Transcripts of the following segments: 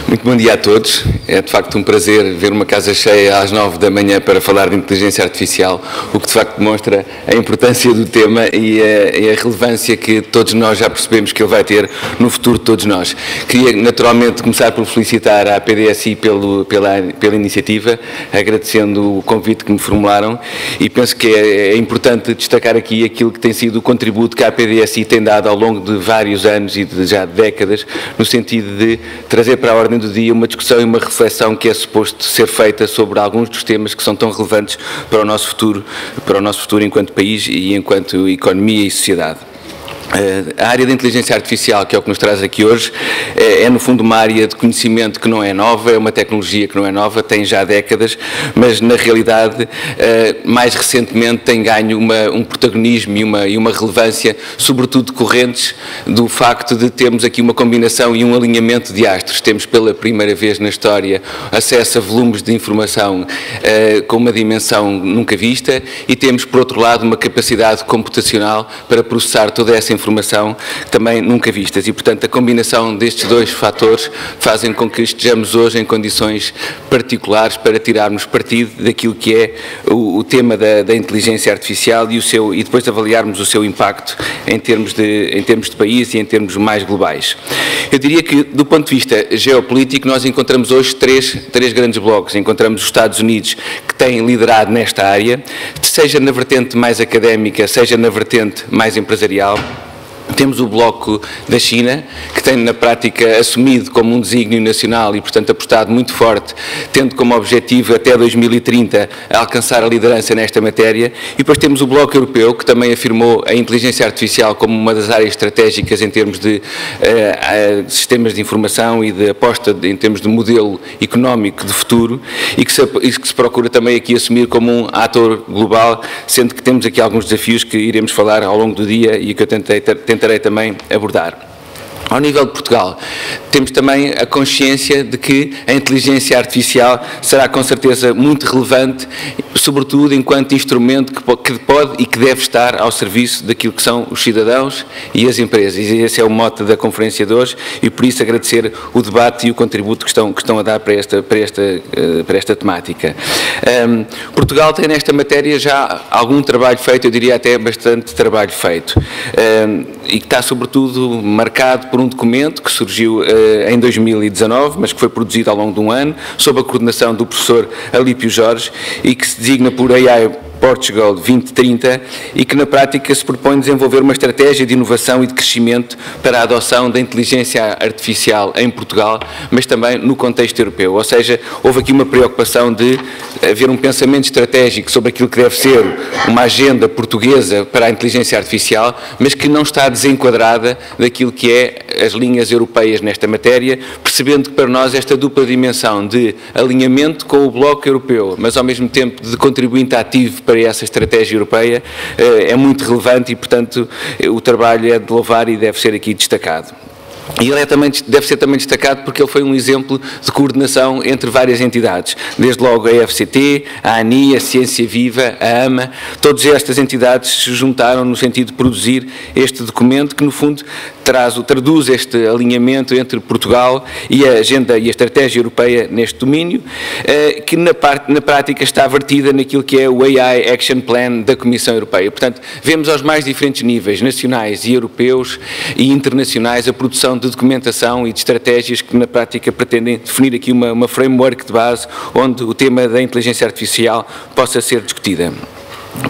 Muito bom dia a todos. É de facto um prazer ver uma casa cheia às 9 da manhã para falar de inteligência artificial, o que de facto demonstra a importância do tema e a relevância que todos nós já percebemos que ele vai ter no futuro de todos nós. Queria naturalmente começar por felicitar a PDSI pela iniciativa, agradecendo o convite que me formularam, e penso que é importante destacar aqui aquilo que tem sido o contributo que a PDSI tem dado ao longo de vários anos e de já décadas, no sentido de trazer para a ordem do dia uma discussão e uma reflexão que é suposto ser feita sobre alguns dos temas que são tão relevantes para o nosso futuro enquanto país e enquanto economia e sociedade. A área da inteligência artificial, que é o que nos traz aqui hoje, é no fundo uma área de conhecimento que não é nova, é uma tecnologia que não é nova, tem já décadas, mas na realidade mais recentemente tem ganho um protagonismo e uma relevância, sobretudo decorrentes do facto de termos aqui uma combinação e um alinhamento de astros. Temos pela primeira vez na história acesso a volumes de informação com uma dimensão nunca vista, e temos por outro lado uma capacidade computacional para processar toda essa informação também nunca vistas, e portanto a combinação destes dois fatores fazem com que estejamos hoje em condições particulares para tirarmos partido daquilo que é o tema da inteligência artificial e depois avaliarmos o seu impacto em termos de país e em termos mais globais. Eu diria que do ponto de vista geopolítico nós encontramos hoje três grandes blocos. Encontramos os Estados Unidos, que têm liderado nesta área, seja na vertente mais académica, seja na vertente mais empresarial. Temos o bloco da China, que tem na prática assumido como um desígnio nacional e, portanto, apostado muito forte, tendo como objetivo até 2030 alcançar a liderança nesta matéria. E depois temos o bloco europeu, que também afirmou a inteligência artificial como uma das áreas estratégicas em termos de sistemas de informação e de aposta em termos de modelo económico de futuro, e que se procura também aqui assumir como um ator global, sendo que temos aqui alguns desafios que iremos falar ao longo do dia e que eu tentarei também abordar. Ao nível de Portugal, temos também a consciência de que a inteligência artificial será com certeza muito relevante, sobretudo enquanto instrumento que pode e que deve estar ao serviço daquilo que são os cidadãos e as empresas. E esse é o mote da conferência de hoje, e por isso agradecer o debate e o contributo que estão a dar para esta temática. Portugal tem nesta matéria já algum trabalho feito, eu diria até bastante trabalho feito, e que está sobretudo marcado por um documento que surgiu em 2019, mas que foi produzido ao longo de um ano, sob a coordenação do professor Alípio Jorge, e que se designa por AI Portugal 2030, e que na prática se propõe desenvolver uma estratégia de inovação e de crescimento para a adoção da inteligência artificial em Portugal, mas também no contexto europeu. Ou seja, houve aqui uma preocupação de haver um pensamento estratégico sobre aquilo que deve ser uma agenda portuguesa para a inteligência artificial, mas que não está desenquadrada daquilo que é as linhas europeias nesta matéria, percebendo que para nós esta dupla dimensão de alinhamento com o bloco europeu, mas ao mesmo tempo de contribuinte ativo para essa estratégia europeia, é muito relevante, e portanto o trabalho é de louvar e deve ser aqui destacado. E ele deve ser também destacado porque ele foi um exemplo de coordenação entre várias entidades, desde logo a FCT, a ANI, a Ciência Viva, a AMA. Todas estas entidades se juntaram no sentido de produzir este documento que, no fundo, traduz este alinhamento entre Portugal e a agenda e a estratégia europeia neste domínio, que na prática está vertida naquilo que é o AI Action Plan da Comissão Europeia. Portanto, vemos aos mais diferentes níveis, nacionais e europeus e internacionais, a produção de documentação e de estratégias que na prática pretendem definir aqui uma framework de base onde o tema da inteligência artificial possa ser discutida.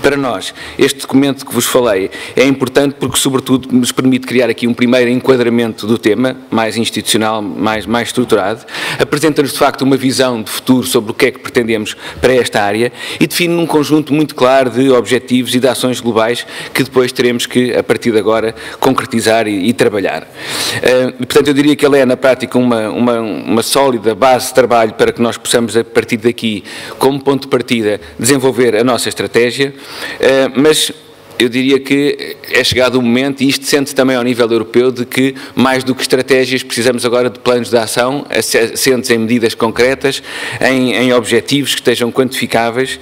Para nós, este documento que vos falei é importante porque, sobretudo, nos permite criar aqui um primeiro enquadramento do tema, mais institucional, mais estruturado, apresenta-nos, de facto, uma visão de futuro sobre o que é que pretendemos para esta área e define um conjunto muito claro de objetivos e de ações globais que depois teremos que, a partir de agora, concretizar e trabalhar. Portanto, eu diria que ele é, na prática, uma sólida base de trabalho para que nós possamos, a partir daqui, como ponto de partida, desenvolver a nossa estratégia, mas eu diria que é chegado o momento, e isto sente também ao nível europeu, de que mais do que estratégias precisamos agora de planos de ação assentes em medidas concretas, em objetivos que estejam quantificáveis,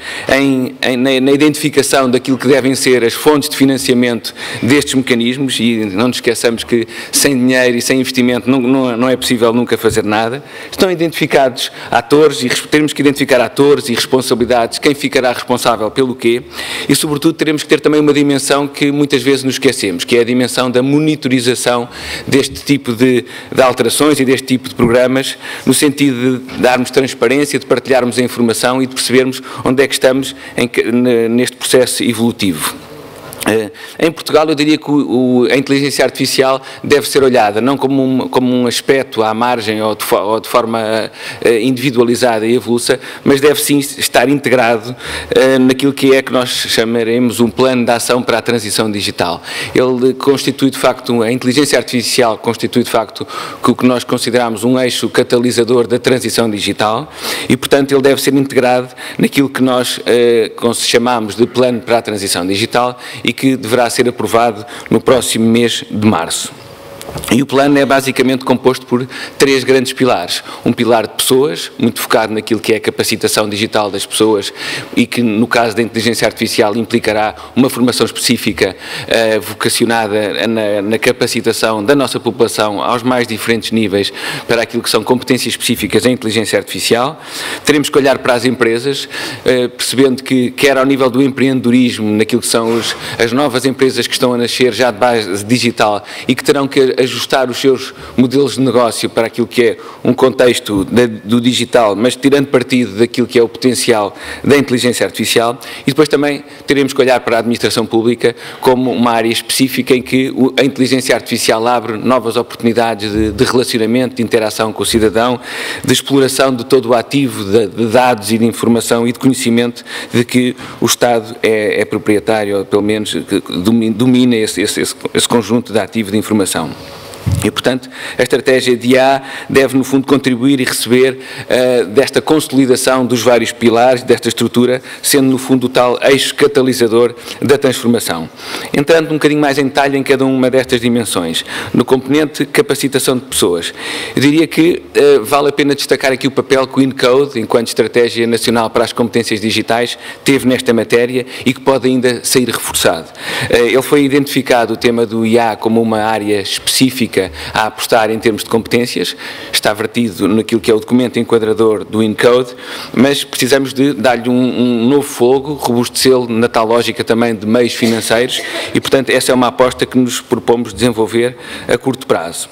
na identificação daquilo que devem ser as fontes de financiamento destes mecanismos, e não nos esqueçamos que sem dinheiro e sem investimento não é possível nunca fazer nada. Estão identificados atores, e temos que identificar atores e responsabilidades, quem ficará responsável pelo quê, e sobretudo teremos que ter também uma dimensão que muitas vezes nos esquecemos, que é a dimensão da monitorização deste tipo de alterações e deste tipo de programas, no sentido de darmos transparência, de partilharmos a informação e de percebermos onde é que estamos neste processo evolutivo. Em Portugal, eu diria que a inteligência artificial deve ser olhada não como um aspecto à margem ou de forma individualizada e avulsa, mas deve sim estar integrado naquilo que nós chamaremos um plano de ação para a transição digital. Ele constitui, de facto, a inteligência artificial constitui, de facto, o que nós consideramos um eixo catalisador da transição digital e, portanto, ele deve ser integrado naquilo que nós chamamos de plano para a transição digital e que deverá ser aprovado no próximo mês de março. E o plano é basicamente composto por 3 grandes pilares. Um pilar de pessoas, muito focado naquilo que é a capacitação digital das pessoas e que, no caso da inteligência artificial, implicará uma formação específica vocacionada na capacitação da nossa população aos mais diferentes níveis para aquilo que são competências específicas em inteligência artificial. Teremos que olhar para as empresas, percebendo que, quer ao nível do empreendedorismo, naquilo que são as novas empresas que estão a nascer já de base digital e que terão que ajustar os seus modelos de negócio para aquilo que é um contexto do digital, mas tirando partido daquilo que é o potencial da inteligência artificial, e depois também teremos que olhar para a administração pública como uma área específica em que a inteligência artificial abre novas oportunidades de relacionamento, de interação com o cidadão, de exploração de todo o ativo de dados e de informação e de conhecimento de que o Estado é proprietário, ou pelo menos que domina esse conjunto de ativo de informação. E, portanto, a estratégia de IA deve, no fundo, contribuir e receber desta consolidação dos vários pilares desta estrutura, sendo, no fundo, o tal eixo catalisador da transformação. Entrando um bocadinho mais em detalhe em cada uma destas dimensões. No componente capacitação de pessoas, eu diria que vale a pena destacar aqui o papel que o InCode, enquanto Estratégia Nacional para as Competências Digitais, teve nesta matéria e que pode ainda sair reforçado. Ele foi identificado, o tema do IA, como uma área específica a apostar em termos de competências, está vertido naquilo que é o documento enquadrador do InCode, mas precisamos de dar-lhe um novo fogo, robustecê-lo na tal lógica também de meios financeiros e, portanto, essa é uma aposta que nos propomos desenvolver a curto prazo.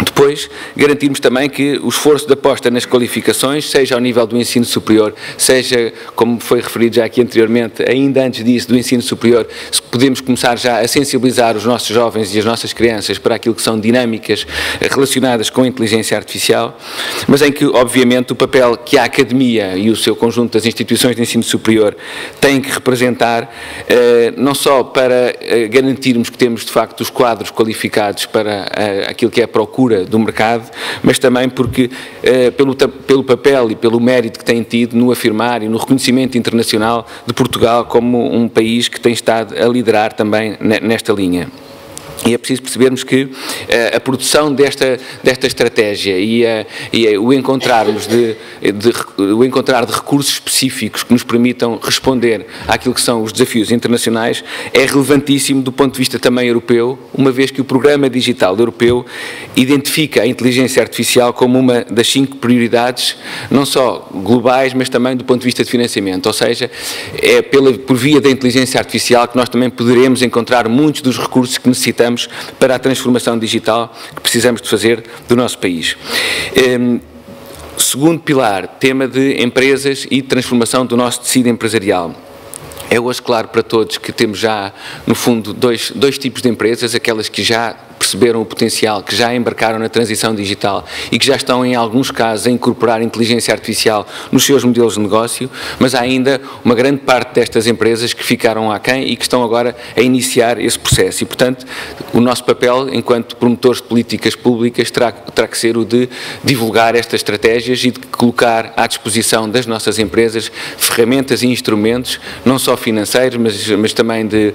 Depois, garantirmos também que o esforço de aposta nas qualificações, seja ao nível do ensino superior, seja, como foi referido já aqui anteriormente, ainda antes disso, do ensino superior, podemos começar já a sensibilizar os nossos jovens e as nossas crianças para aquilo que são dinâmicas relacionadas com a inteligência artificial, mas em que, obviamente, o papel que a academia e o seu conjunto das instituições de ensino superior têm que representar, não só para garantirmos que temos, de facto, os quadros qualificados para aquilo que é a procura do mercado, mas também porque pelo papel e pelo mérito que tem tido no afirmar e no reconhecimento internacional de Portugal como um país que tem estado a liderar também nesta linha. E é preciso percebermos que a produção desta estratégia e o encontrarmos o encontrar de recursos específicos que nos permitam responder àquilo que são os desafios internacionais é relevantíssimo do ponto de vista também europeu, uma vez que o Programa Digital Europeu identifica a inteligência artificial como uma das 5 prioridades, não só globais, mas também do ponto de vista de financiamento, ou seja, é por via da inteligência artificial que nós também poderemos encontrar muitos dos recursos que necessitamos para a transformação digital que precisamos de fazer do nosso país. Segundo pilar, tema de empresas e transformação do nosso tecido empresarial. É hoje claro para todos que temos já, no fundo, dois tipos de empresas, aquelas que já perceberam o potencial, que já embarcaram na transição digital e que já estão, em alguns casos, a incorporar inteligência artificial nos seus modelos de negócio, mas há ainda uma grande parte destas empresas que ficaram aquém e que estão agora a iniciar esse processo. E, portanto, o nosso papel, enquanto promotores de políticas públicas, terá que ser o de divulgar estas estratégias e de colocar à disposição das nossas empresas ferramentas e instrumentos, não só financeiros, mas também de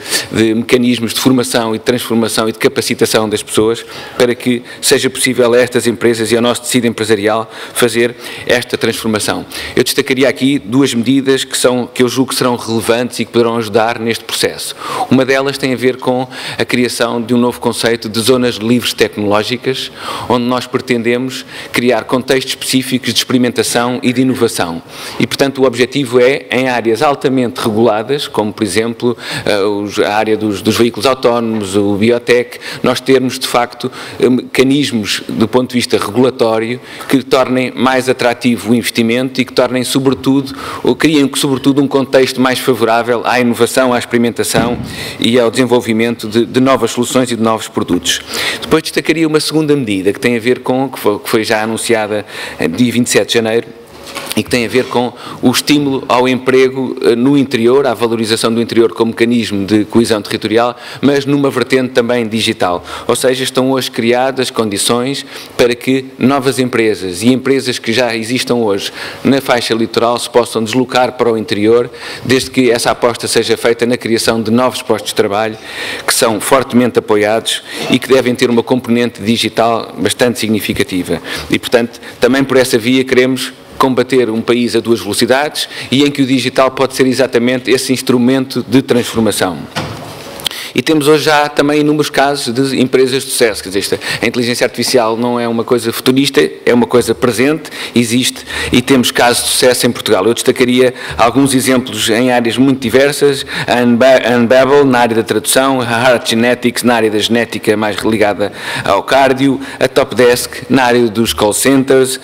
mecanismos de formação e de transformação e de capacitação das pessoas, para que seja possível a estas empresas e ao nosso tecido empresarial fazer esta transformação. Eu destacaria aqui duas medidas que eu julgo que serão relevantes e que poderão ajudar neste processo. Uma delas tem a ver com a criação de um novo conceito de zonas livres tecnológicas, onde nós pretendemos criar contextos específicos de experimentação e de inovação. E, portanto, o objetivo é, em áreas altamente reguladas, como, por exemplo, a área dos veículos autónomos, o biotech, nós termos, de facto, mecanismos do ponto de vista regulatório que tornem mais atrativo o investimento e que tornem, sobretudo, ou criem, sobretudo, um contexto mais favorável à inovação, à experimentação e ao desenvolvimento de novas soluções e de novos produtos. Depois destacaria uma segunda medida que tem a ver com, que foi já anunciada dia 27 de janeiro, e que tem a ver com o estímulo ao emprego no interior, à valorização do interior como mecanismo de coesão territorial, mas numa vertente também digital. Ou seja, estão hoje criadas condições para que novas empresas e empresas que já existam hoje na faixa litoral se possam deslocar para o interior, desde que essa aposta seja feita na criação de novos postos de trabalho, que são fortemente apoiados e que devem ter uma componente digital bastante significativa. E, portanto, também por essa via queremos combater um país a duas velocidades e em que o digital pode ser exatamente esse instrumento de transformação. E temos hoje já também inúmeros casos de empresas de sucesso, quer dizer, a inteligência artificial não é uma coisa futurista, é uma coisa presente, existe e temos casos de sucesso em Portugal. Eu destacaria alguns exemplos em áreas muito diversas, a Unbabel na área da tradução, a Heart Genetics na área da genética mais ligada ao cardio, a Topdesk na área dos call centers,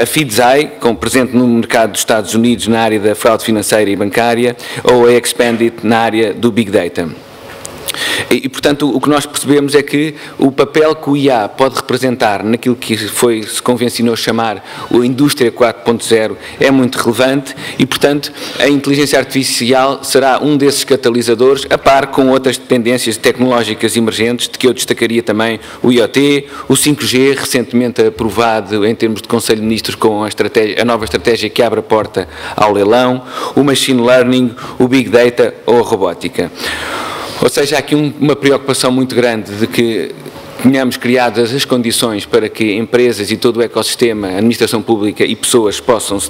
a Feedzai, presente no mercado dos Estados Unidos na área da fraude financeira e bancária, ou a Expandit na área do Big Data. E, portanto, o que nós percebemos é que o papel que o IA pode representar naquilo que se convencionou chamar a indústria 4.0 é muito relevante e, portanto, a inteligência artificial será um desses catalisadores, a par com outras dependências tecnológicas emergentes, de que eu destacaria também o IoT, o 5G, recentemente aprovado em termos de Conselho de Ministros com a nova estratégia que abre a porta ao leilão, o Machine Learning, o Big Data ou a robótica. Ou seja, há aqui uma preocupação muito grande de que tenhamos criadas as condições para que empresas e todo o ecossistema, a administração pública e pessoas possam de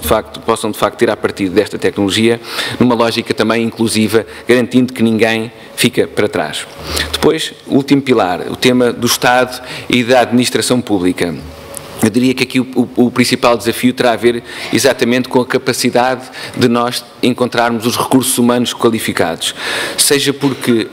facto tirar partido desta tecnologia, numa lógica também inclusiva, garantindo que ninguém fica para trás. Depois, o último pilar, o tema do Estado e da administração pública. Eu diria que aqui o principal desafio terá a ver exatamente com a capacidade de nós encontrarmos os recursos humanos qualificados, seja porque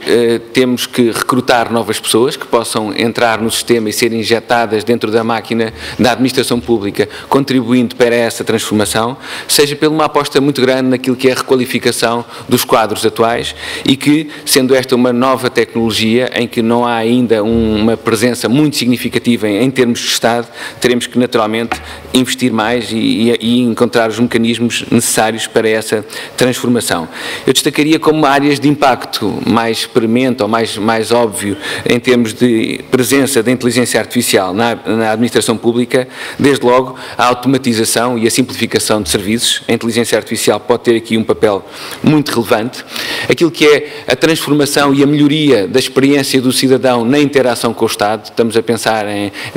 temos que recrutar novas pessoas que possam entrar no sistema e serem injetadas dentro da máquina da administração pública, contribuindo para essa transformação, seja por uma aposta muito grande naquilo que é a requalificação dos quadros atuais e que, sendo esta uma nova tecnologia em que não há ainda uma presença muito significativa em termos de Estado, teremos que naturalmente investir mais e encontrar os mecanismos necessários para essa transformação. Eu destacaria como áreas de impacto mais experimento ou mais óbvio em termos de presença da inteligência artificial na administração pública, desde logo a automatização e a simplificação de serviços. A inteligência artificial pode ter aqui um papel muito relevante. Aquilo que é a transformação e a melhoria da experiência do cidadão na interação com o Estado, estamos a pensar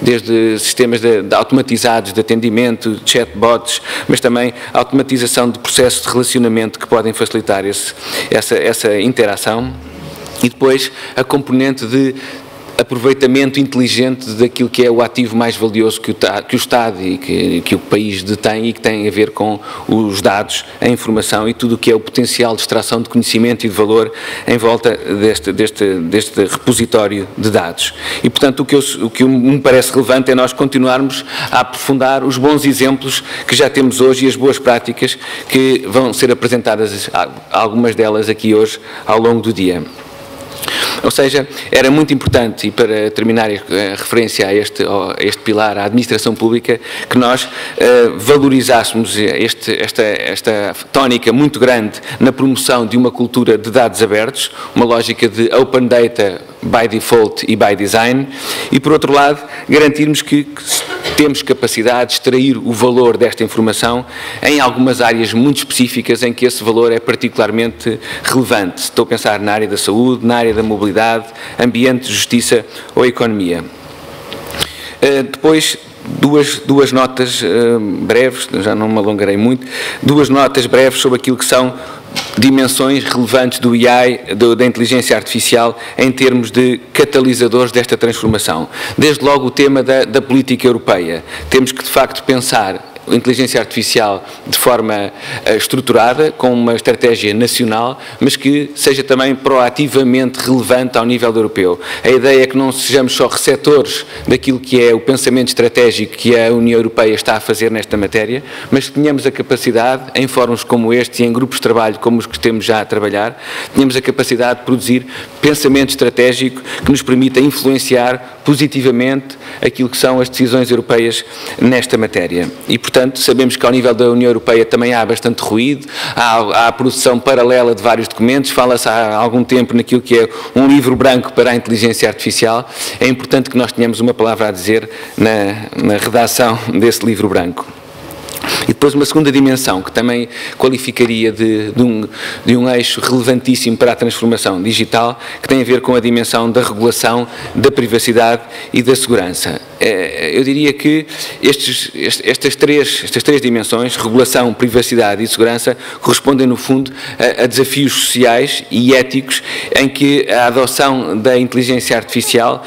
desde sistemas automatizados de atendimento, chatbots, mas também a automatização de processos de relacionamento que podem facilitar essa interação. E depois a componente de aproveitamento inteligente daquilo que é o ativo mais valioso que o Estado e que o país detém e que tem a ver com os dados, a informação e tudo o que é o potencial de extração de conhecimento e de valor em volta deste repositório de dados. E, portanto, o que me parece relevante é nós continuarmos a aprofundar os bons exemplos que já temos hoje e as boas práticas que vão ser apresentadas, algumas delas aqui hoje, ao longo do dia. Ou seja, era muito importante, e para terminar a referência a este pilar, a administração pública, que nós valorizássemos esta tónica muito grande na promoção de uma cultura de dados abertos, uma lógica de open data by default e by design, e por outro lado garantirmos que temos capacidade de extrair o valor desta informação em algumas áreas muito específicas em que esse valor é particularmente relevante. Estou a pensar na área da saúde, na área da mobilidade, ambiente, justiça ou economia. Depois, duas notas breves, já não me alongarei muito, duas notas breves sobre aquilo que são dimensões relevantes do AI, da inteligência artificial, em termos de catalisadores desta transformação. Desde logo o tema da política europeia. Temos que, de facto, pensar a inteligência artificial de forma estruturada, com uma estratégia nacional, mas que seja também proativamente relevante ao nível europeu. A ideia é que não sejamos só receptores daquilo que é o pensamento estratégico que a União Europeia está a fazer nesta matéria, mas que tenhamos a capacidade, em fóruns como este e em grupos de trabalho como os que temos já a trabalhar, tenhamos a capacidade de produzir pensamento estratégico que nos permita influenciar positivamente aquilo que são as decisões europeias nesta matéria. E, portanto, sabemos que ao nível da União Europeia também há bastante ruído, há a produção paralela de vários documentos, fala-se há algum tempo naquilo que é um livro branco para a inteligência artificial. É importante que nós tenhamos uma palavra a dizer na redação desse livro branco. E depois uma segunda dimensão, que também qualificaria de um eixo relevantíssimo para a transformação digital, que tem a ver com a dimensão da regulação, da privacidade e da segurança. Eu diria que estas três dimensões, regulação, privacidade e segurança, correspondem no fundo a desafios sociais e éticos em que a adoção da inteligência artificial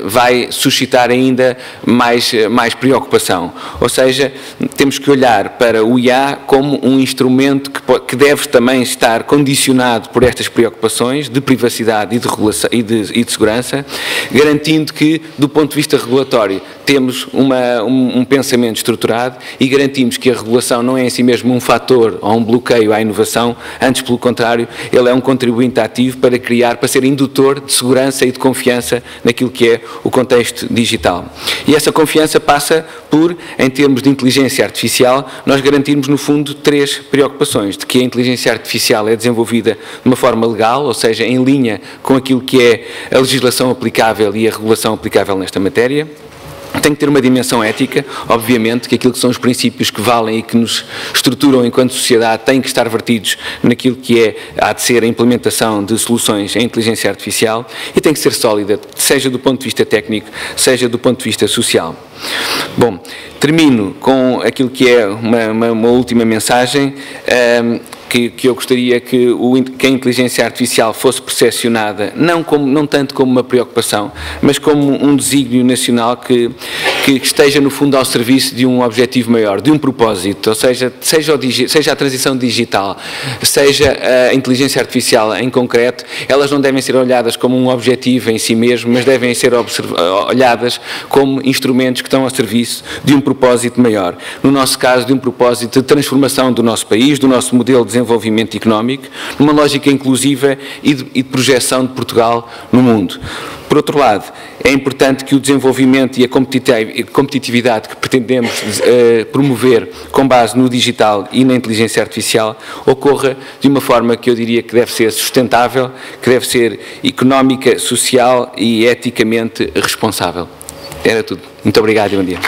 vai suscitar ainda mais preocupação. Ou seja, temos que olhar para o IA como um instrumento que deve também estar condicionado por estas preocupações de privacidade e de regulação e de segurança, garantindo que, do ponto de vista regulatório, temos um pensamento estruturado e garantimos que a regulação não é em si mesmo um fator ou um bloqueio à inovação, antes pelo contrário, ele é um contribuinte ativo para ser indutor de segurança e de confiança naquilo que é o contexto digital. E essa confiança passa por, em termos de inteligência artificial, nós garantirmos no fundo três preocupações: de que a inteligência artificial é desenvolvida de uma forma legal, ou seja, em linha com aquilo que é a legislação aplicável e a regulação aplicável nesta matéria. Tem que ter uma dimensão ética, obviamente, que aquilo que são os princípios que valem e que nos estruturam enquanto sociedade têm que estar vertidos naquilo que há de ser a implementação de soluções em inteligência artificial, e tem que ser sólida, seja do ponto de vista técnico, seja do ponto de vista social. Bom, termino com aquilo que é uma última mensagem, que eu gostaria que a inteligência artificial fosse percepcionada não tanto como uma preocupação, mas como um desígnio nacional que esteja no fundo ao serviço de um objetivo maior, de um propósito, ou seja, seja a transição digital, seja a inteligência artificial em concreto, elas não devem ser olhadas como um objetivo em si mesmo, mas devem ser olhadas como instrumentos que estão ao serviço de um propósito maior. No nosso caso, de um propósito de transformação do nosso país, do nosso modelo de desenvolvimento económico, numa lógica inclusiva e de projeção de Portugal no mundo. Por outro lado, é importante que o desenvolvimento e a competitividade que pretendemos promover com base no digital e na inteligência artificial ocorra de uma forma que eu diria que deve ser sustentável, que deve ser económica, social e eticamente responsável. Era tudo. Muito obrigado e bom dia.